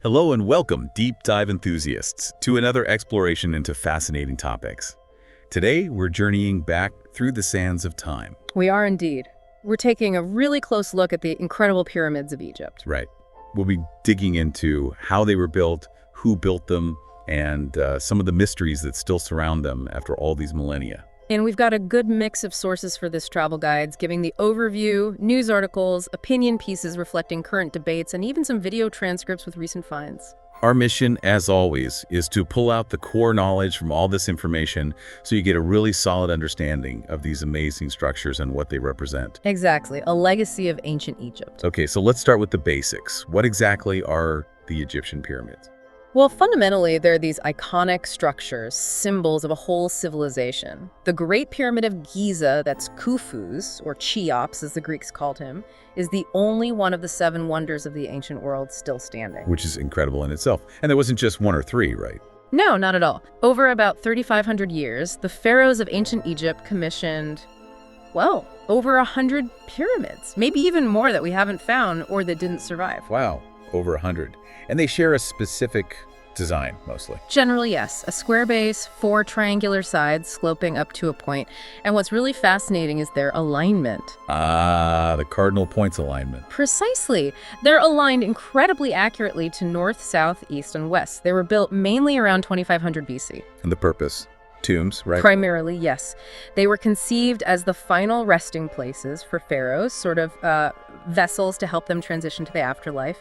Hello and welcome, deep dive enthusiasts, to another exploration into fascinating topics. Today, we're journeying back through the sands of time. We are indeed. We're taking a really close look at the incredible pyramids of Egypt. Right. We'll be digging into how they were built, who built them, and some of the mysteries that still surround them after all these millennia. And we've got a good mix of sources for this travel guides, giving the overview, news articles, opinion pieces reflecting current debates, and even some video transcripts with recent finds. Our mission, as always, is to pull out the core knowledge from all this information so you get a really solid understanding of these amazing structures and what they represent. Exactly, a legacy of ancient Egypt. Okay, so let's start with the basics. What exactly are the Egyptian pyramids? Well, fundamentally, they're these iconic structures, symbols of a whole civilization. The Great Pyramid of Giza, that's Khufu's, or Cheops as the Greeks called him, is the only one of the 7 wonders of the ancient world still standing. Which is incredible in itself. And there wasn't just 1 or 3, right? No, not at all. Over about 3,500 years, the pharaohs of ancient Egypt commissioned, well, over 100 pyramids, maybe even more that we haven't found or that didn't survive. Wow, over 100. And they share a specific design, mostly. Generally, yes. A square base, 4 triangular sides sloping up to a point. And what's really fascinating is their alignment. Ah, the cardinal points alignment. Precisely. They're aligned incredibly accurately to north, south, east, and west. They were built mainly around 2500 BC. And the purpose? Tombs, right? Primarily, yes. They were conceived as the final resting places for pharaohs, sort of vessels to help them transition to the afterlife,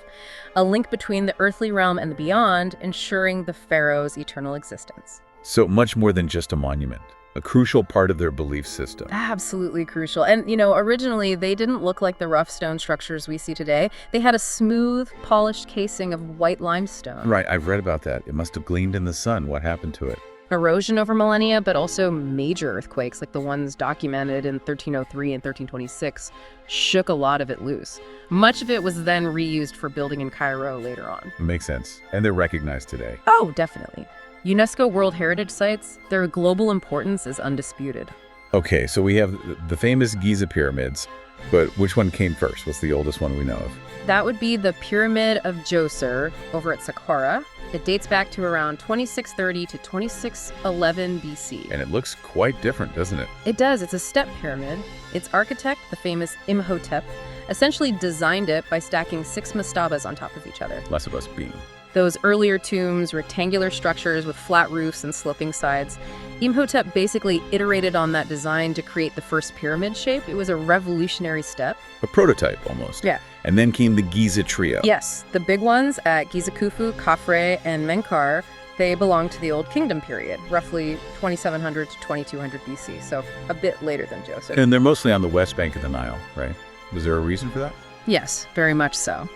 a link between the earthly realm and the beyond, ensuring the pharaoh's eternal existence. So much more than just a monument, a crucial part of their belief system. Absolutely crucial. And, originally, they didn't look like the rough stone structures we see today. They had a smooth, polished casing of white limestone. Right, I've read about that. It must have gleamed in the sun. What happened to it? Erosion over millennia, but also major earthquakes like the ones documented in 1303 and 1326 shook a lot of it loose. Much of it was then reused for building in Cairo later on. Makes sense. And they're recognized today. Oh, definitely. UNESCO World Heritage Sites, their global importance is undisputed. Okay, so we have the famous Giza pyramids, but which one came first? What's the oldest one we know of? That would be the Pyramid of Djoser over at Saqqara. It dates back to around 2630 to 2611 BC. And it looks quite different, doesn't it? It does. It's a step pyramid. Its architect, the famous Imhotep, essentially designed it by stacking 6 mastabas on top of each other. Less of us being. Those earlier tombs, rectangular structures with flat roofs and sloping sides. Imhotep basically iterated on that design to create the first pyramid shape. It was a revolutionary step. A prototype, almost. Yeah. And then came the Giza trio. Yes, the big ones at Giza Khufu, Khafre, and Menkaure, they belong to the Old Kingdom period, roughly 2700 to 2200 BC, so a bit later than Djoser. And they're mostly on the west bank of the Nile, right? Was there a reason for that? Yes, very much so.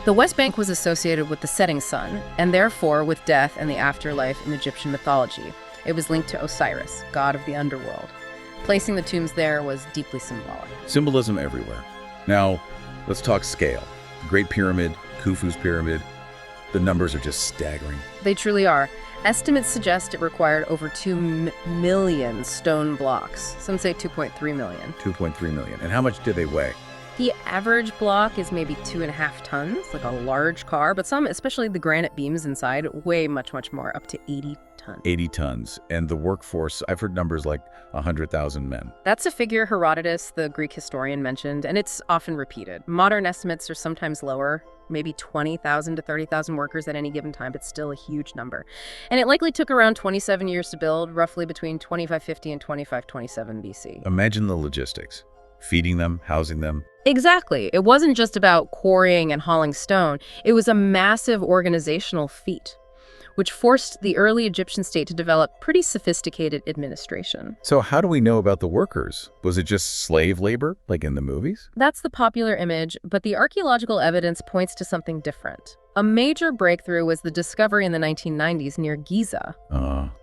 The West Bank was associated with the setting sun, and therefore with death and the afterlife in Egyptian mythology. It was linked to Osiris, god of the underworld. Placing the tombs there was deeply symbolic. Symbolism everywhere. Now, let's talk scale. The Great Pyramid, Khufu's pyramid, the numbers are just staggering. They truly are. Estimates suggest it required over 2 million stone blocks. Some say 2.3 million. 2.3 million. And how much did they weigh? The average block is maybe 2.5 tons, like a large car, but some, especially the granite beams inside, weigh much, much more, up to 80 tons. 80 tons. And the workforce, I've heard numbers like 100,000 men. That's a figure Herodotus, the Greek historian, mentioned, and it's often repeated. Modern estimates are sometimes lower, maybe 20,000 to 30,000 workers at any given time, but still a huge number. And it likely took around 27 years to build, roughly between 2550 and 2527 BC. Imagine the logistics. Feeding them, housing them. Exactly. It wasn't just about quarrying and hauling stone. It was a massive organizational feat, which forced the early Egyptian state to develop pretty sophisticated administration. So how do we know about the workers? Was it just slave labor, like in the movies? That's the popular image, but the archaeological evidence points to something different. A major breakthrough was the discovery in the 1990s near Giza.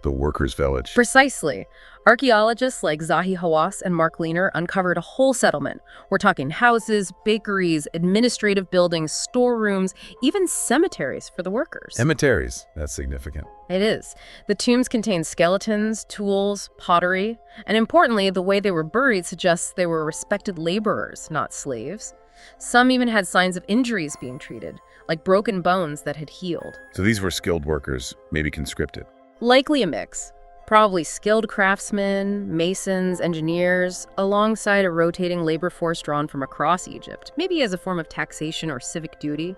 The workers' village. Precisely. Archaeologists like Zahi Hawass and Mark Leaner uncovered a whole settlement. We're talking houses, bakeries, administrative buildings, storerooms, even cemeteries for the workers. Cemeteries. That's significant. It is. The tombs contain skeletons, tools, pottery, and importantly, the way they were buried suggests they were respected laborers, not slaves. Some even had signs of injuries being treated, like broken bones that had healed. So these were skilled workers, maybe conscripted. Likely a mix. Probably skilled craftsmen, masons, engineers, alongside a rotating labor force drawn from across Egypt, maybe as a form of taxation or civic duty.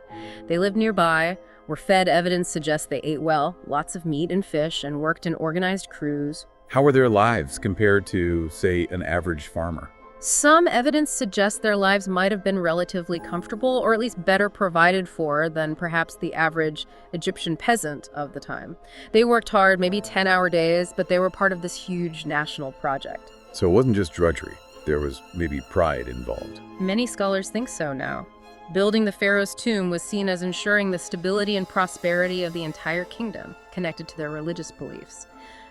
They lived nearby, were fed. Evidence suggests they ate well, lots of meat and fish, and worked in organized crews. How were their lives compared to, say, an average farmer? Some evidence suggests their lives might have been relatively comfortable, or at least better provided for than perhaps the average Egyptian peasant of the time. They worked hard, maybe 10-hour days, but they were part of this huge national project. So it wasn't just drudgery. There was maybe pride involved. Many scholars think so now. Building the pharaoh's tomb was seen as ensuring the stability and prosperity of the entire kingdom, connected to their religious beliefs.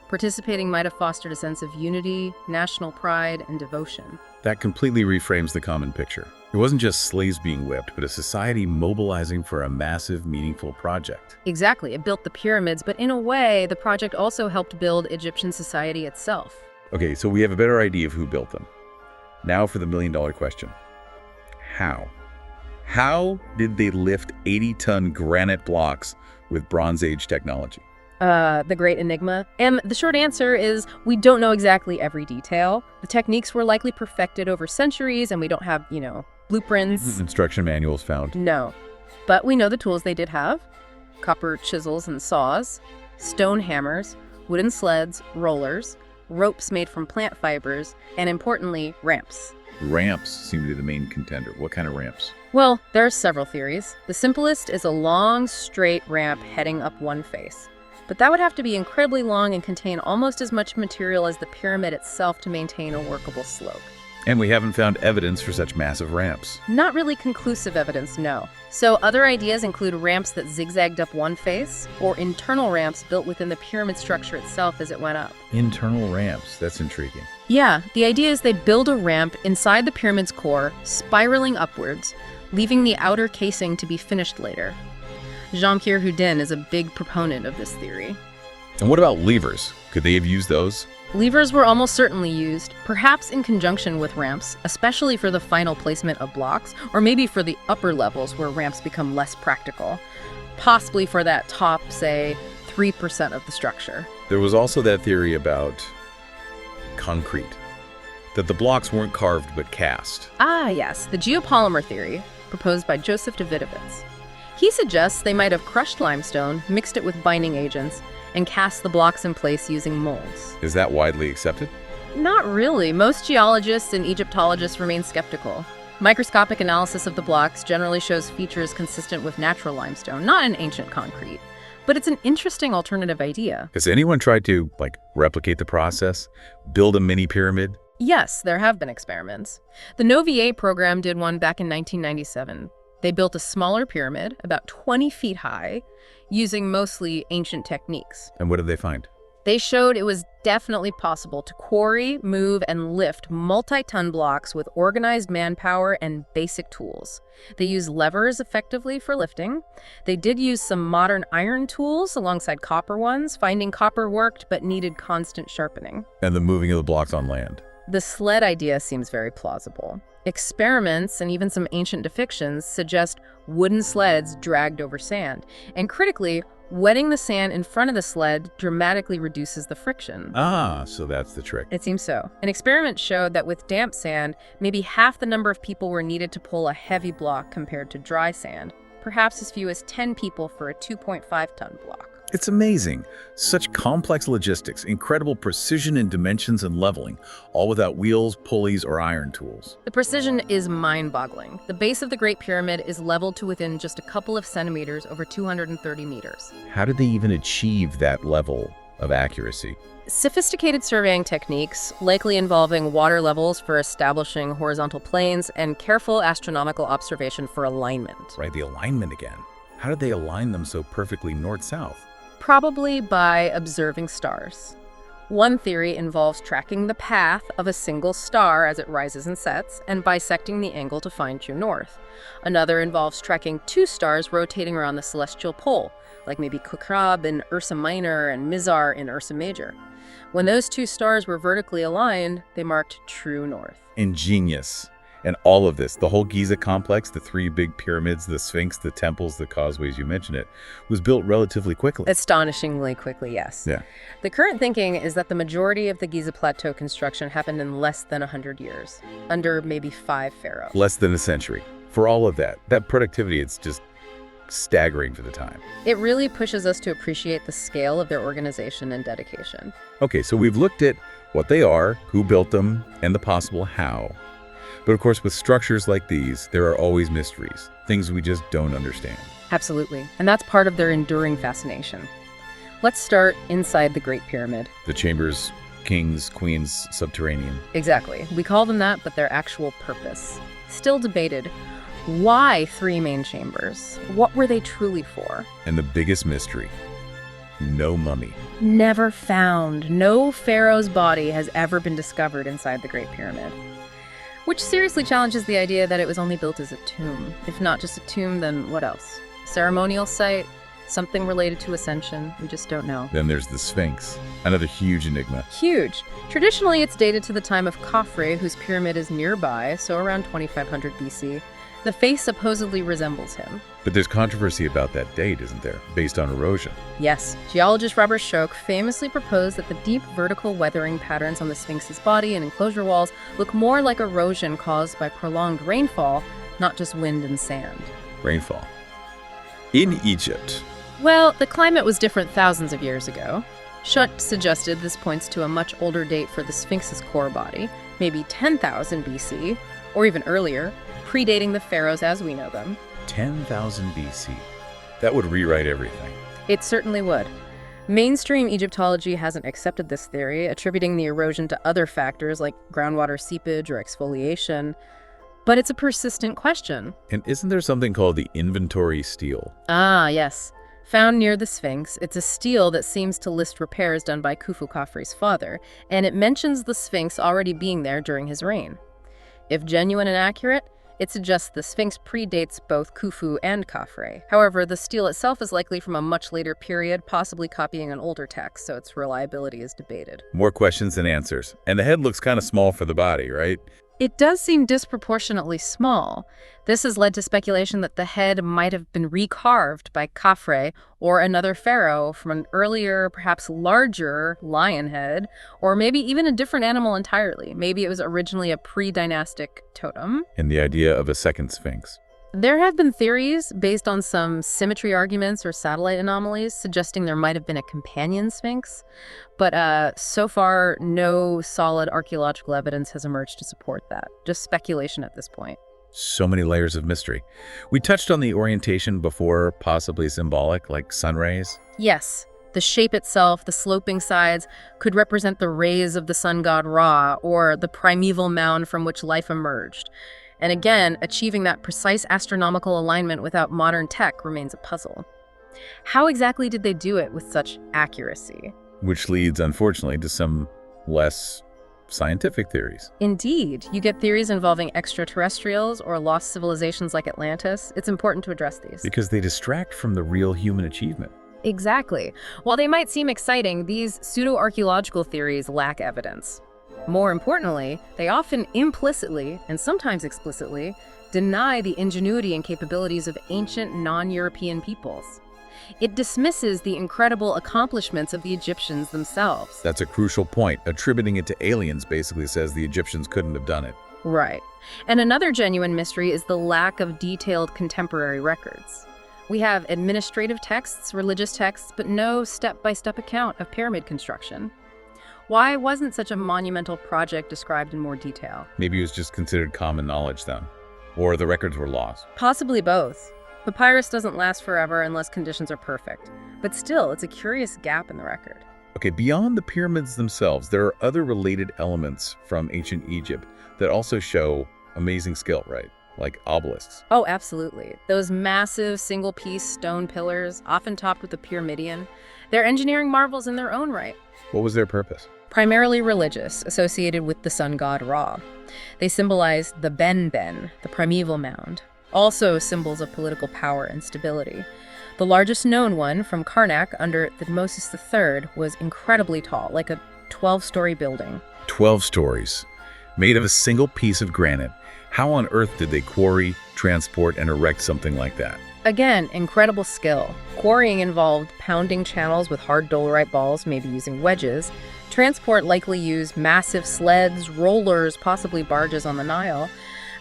Participating might have fostered a sense of unity, national pride, and devotion. That completely reframes the common picture. It wasn't just slaves being whipped, but a society mobilizing for a massive, meaningful project. Exactly. It built the pyramids, but in a way, the project also helped build Egyptian society itself. Okay, so we have a better idea of who built them. Now for the million-dollar question. How? How did they lift 80-ton granite blocks with Bronze Age technology? The great enigma. And the short answer is we don't know exactly every detail. The techniques were likely perfected over centuries, and we don't have, blueprints. Instruction manuals found. No. But we know the tools they did have. Copper chisels and saws, stone hammers, wooden sleds, rollers, ropes made from plant fibers, and importantly, ramps. Ramps seem to be the main contender. What kind of ramps? Well, there are several theories. The simplest is a long, straight ramp heading up one face. But that would have to be incredibly long and contain almost as much material as the pyramid itself to maintain a workable slope. And we haven't found evidence for such massive ramps. Not really conclusive evidence, no. So other ideas include ramps that zigzagged up one face, or internal ramps built within the pyramid structure itself as it went up. Internal ramps, that's intriguing. Yeah, the idea is they build a ramp inside the pyramid's core, spiraling upwards, leaving the outer casing to be finished later. Jean-Pierre Houdin is a big proponent of this theory. And what about levers? Could they have used those? Levers were almost certainly used, perhaps in conjunction with ramps, especially for the final placement of blocks, or maybe for the upper levels where ramps become less practical. Possibly for that top, say, 3% of the structure. There was also that theory about concrete, that the blocks weren't carved but cast. Ah, yes, the geopolymer theory, proposed by Joseph Davidovits. He suggests they might have crushed limestone, mixed it with binding agents, and cast the blocks in place using molds. Is that widely accepted? Not really. Most geologists and Egyptologists remain skeptical. Microscopic analysis of the blocks generally shows features consistent with natural limestone, not an ancient concrete. But it's an interesting alternative idea. Has anyone tried to, replicate the process? Build a mini-pyramid? Yes, there have been experiments. The Novier program did one back in 1997. They built a smaller pyramid, about 20 feet high, using mostly ancient techniques. And what did they find? They showed it was definitely possible to quarry, move, and lift multi-ton blocks with organized manpower and basic tools. They used levers effectively for lifting. They did use some modern iron tools alongside copper ones. Finding copper worked, but needed constant sharpening. And the moving of the blocks on land. The sled idea seems very plausible. Experiments and even some ancient depictions suggest wooden sleds dragged over sand. And critically, wetting the sand in front of the sled dramatically reduces the friction. Ah, so that's the trick. It seems so. An experiment showed that with damp sand, maybe half the number of people were needed to pull a heavy block compared to dry sand. Perhaps as few as 10 people for a 2.5-ton block. It's amazing. Such complex logistics, incredible precision in dimensions and leveling, all without wheels, pulleys, or iron tools. The precision is mind-boggling. The base of the Great Pyramid is leveled to within just a couple of centimeters over 230 meters. How did they even achieve that level of accuracy? Sophisticated surveying techniques, likely involving water levels for establishing horizontal planes, and careful astronomical observation for alignment. Right, the alignment again. How did they align them so perfectly north-south? Probably by observing stars. One theory involves tracking the path of a single star as it rises and sets, and bisecting the angle to find true north. Another involves tracking two stars rotating around the celestial pole, like maybe Kukrab in Ursa Minor and Mizar in Ursa Major. When those two stars were vertically aligned, they marked true north. Ingenious. And all of this, the whole Giza complex, the three big pyramids, the Sphinx, the temples, the causeways, you mentioned it, was built relatively quickly. Astonishingly quickly, yes. Yeah. The current thinking is that the majority of the Giza Plateau construction happened in less than 100 years, under maybe 5 pharaohs. Less than a century. For all of that productivity, it's just staggering for the time. It really pushes us to appreciate the scale of their organization and dedication. Okay, so we've looked at what they are, who built them, and the possible how. But of course, with structures like these, there are always mysteries, things we just don't understand. Absolutely. And that's part of their enduring fascination. Let's start inside the Great Pyramid. The chambers, kings, queens, subterranean. Exactly. We call them that, but their actual purpose. Still debated. Why 3 main chambers? What were they truly for? And the biggest mystery, no mummy. Never found. No pharaoh's body has ever been discovered inside the Great Pyramid. Which seriously challenges the idea that it was only built as a tomb. If not just a tomb, then what else? Ceremonial site? Something related to ascension? We just don't know. Then there's the Sphinx, another huge enigma. Huge. Traditionally, it's dated to the time of Khafre, whose pyramid is nearby, so around 2500 BC. The face supposedly resembles him. But there's controversy about that date, isn't there, based on erosion? Yes. Geologist Robert Schoch famously proposed that the deep vertical weathering patterns on the Sphinx's body and enclosure walls look more like erosion caused by prolonged rainfall, not just wind and sand. Rainfall. In Egypt. Well, the climate was different thousands of years ago. Schoch suggested this points to a much older date for the Sphinx's core body, maybe 10,000 BC, or even earlier, predating the pharaohs as we know them. 10,000 BC. That would rewrite everything. It certainly would. Mainstream Egyptology hasn't accepted this theory, attributing the erosion to other factors like groundwater seepage or exfoliation. But it's a persistent question. And isn't there something called the inventory stele? Ah, yes. Found near the Sphinx, it's a stele that seems to list repairs done by Khufu Khafre's father, and it mentions the Sphinx already being there during his reign. If genuine and accurate, it suggests the Sphinx predates both Khufu and Khafre. However, the stele itself is likely from a much later period, possibly copying an older text, so its reliability is debated. More questions than answers. And the head looks kind of small for the body, right? It does seem disproportionately small. This has led to speculation that the head might have been recarved by Khafre or another pharaoh from an earlier, perhaps larger lion head, or maybe even a different animal entirely. Maybe it was originally a pre-dynastic totem. And the idea of a second Sphinx. There have been theories based on some symmetry arguments or satellite anomalies suggesting there might have been a companion Sphinx, but so far no solid archaeological evidence has emerged to support that. Just speculation at this point. So many layers of mystery. We touched on the orientation before, possibly symbolic, like sun rays. Yes. The shape itself, the sloping sides, could represent the rays of the sun god Ra or the primeval mound from which life emerged. And again, achieving that precise astronomical alignment without modern tech remains a puzzle. How exactly did they do it with such accuracy? Which leads, unfortunately, to some less scientific theories. Indeed. You get theories involving extraterrestrials or lost civilizations like Atlantis. It's important to address these. Because they distract from the real human achievement. Exactly. While they might seem exciting, these pseudo-archaeological theories lack evidence. More importantly, they often implicitly, and sometimes explicitly, deny the ingenuity and capabilities of ancient non-European peoples. It dismisses the incredible accomplishments of the Egyptians themselves. That's a crucial point. Attributing it to aliens basically says the Egyptians couldn't have done it. Right. And another genuine mystery is the lack of detailed contemporary records. We have administrative texts, religious texts, but no step-by-step account of pyramid construction. Why wasn't such a monumental project described in more detail? Maybe it was just considered common knowledge then. Or the records were lost. Possibly both. Papyrus doesn't last forever unless conditions are perfect. But still, it's a curious gap in the record. Okay, beyond the pyramids themselves, there are other related elements from ancient Egypt that also show amazing skill, right? Like obelisks. Oh, absolutely. Those massive single-piece stone pillars, often topped with a pyramidion, they're engineering marvels in their own right. What was their purpose? Primarily religious, associated with the sun god Ra. They symbolized the Ben-Ben, the primeval mound, also symbols of political power and stability. The largest known one, from Karnak under Thutmose III, was incredibly tall, like a 12-story building. 12 stories, made of a single piece of granite. How on earth did they quarry, transport, and erect something like that? Again, incredible skill. Quarrying involved pounding channels with hard dolerite balls, maybe using wedges. Transport likely used massive sleds, rollers, possibly barges on the Nile.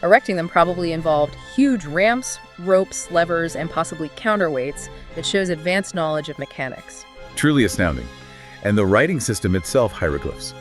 Erecting them probably involved huge ramps, ropes, levers, and possibly counterweights. It shows advanced knowledge of mechanics. Truly astounding. And the writing system itself, hieroglyphs.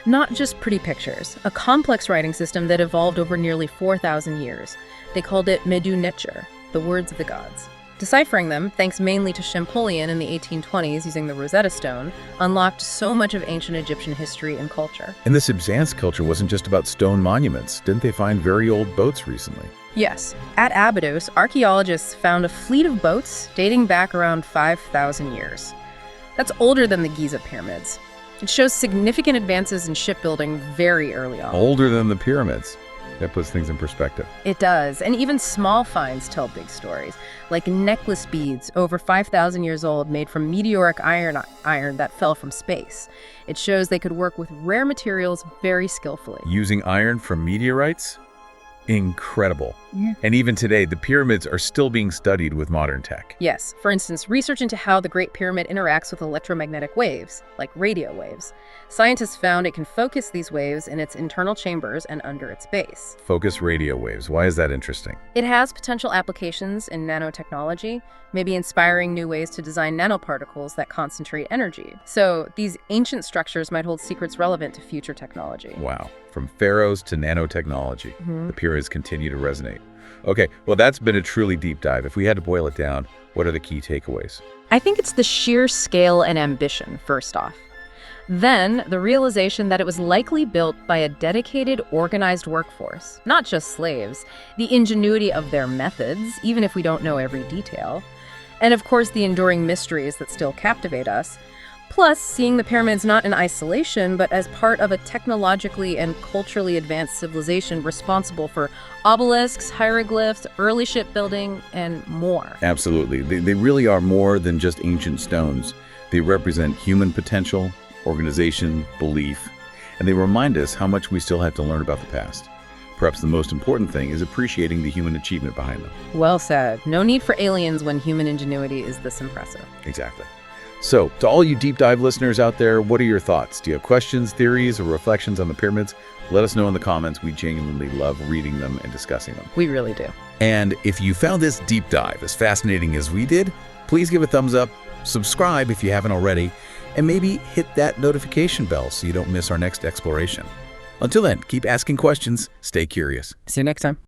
Not just pretty pictures, a complex writing system that evolved over nearly 4,000 years. They called it Medu-Neter, the words of the gods. Deciphering them, thanks mainly to Champollion in the 1820s using the Rosetta Stone, unlocked so much of ancient Egyptian history and culture. And this advanced culture wasn't just about stone monuments. Didn't they find very old boats recently? Yes. At Abydos, archaeologists found a fleet of boats dating back around 5,000 years. That's older than the Giza pyramids. It shows significant advances in shipbuilding very early on. Older than the pyramids. That puts things in perspective. It does, and even small finds tell big stories, like necklace beads over 5,000 years old made from meteoric iron that fell from space. It shows they could work with rare materials very skillfully. Using iron from meteorites? Incredible. Yeah. And even today, the pyramids are still being studied with modern tech. Yes, for instance, research into how the Great Pyramid interacts with electromagnetic waves, like radio waves. Scientists found it can focus these waves in its internal chambers and under its base. Focus radio waves. Why is that interesting? It has potential applications in nanotechnology, maybe inspiring new ways to design nanoparticles that concentrate energy. So these ancient structures might hold secrets relevant to future technology. Wow. From pharaohs to nanotechnology, the pyramids continue to resonate. Okay, well, that's been a truly deep dive. If we had to boil it down, what are the key takeaways? I think it's the sheer scale and ambition, first off. Then, the realization that it was likely built by a dedicated, organized workforce, not just slaves, the ingenuity of their methods, even if we don't know every detail, and of course the enduring mysteries that still captivate us, plus seeing the pyramids not in isolation, but as part of a technologically and culturally advanced civilization responsible for obelisks, hieroglyphs, early shipbuilding, and more. Absolutely. They really are more than just ancient stones. They represent human potential, organization, belief, and they remind us how much we still have to learn about the past. Perhaps the most important thing is appreciating the human achievement behind them. Well said. No need for aliens when human ingenuity is this impressive. Exactly. So, to all you deep dive listeners out there, what are your thoughts? Do you have questions, theories, or reflections on the pyramids? Let us know in the comments. We genuinely love reading them and discussing them. We really do. And if you found this deep dive as fascinating as we did, please give a thumbs up, subscribe if you haven't already, and maybe hit that notification bell so you don't miss our next exploration. Until then, keep asking questions, stay curious. See you next time.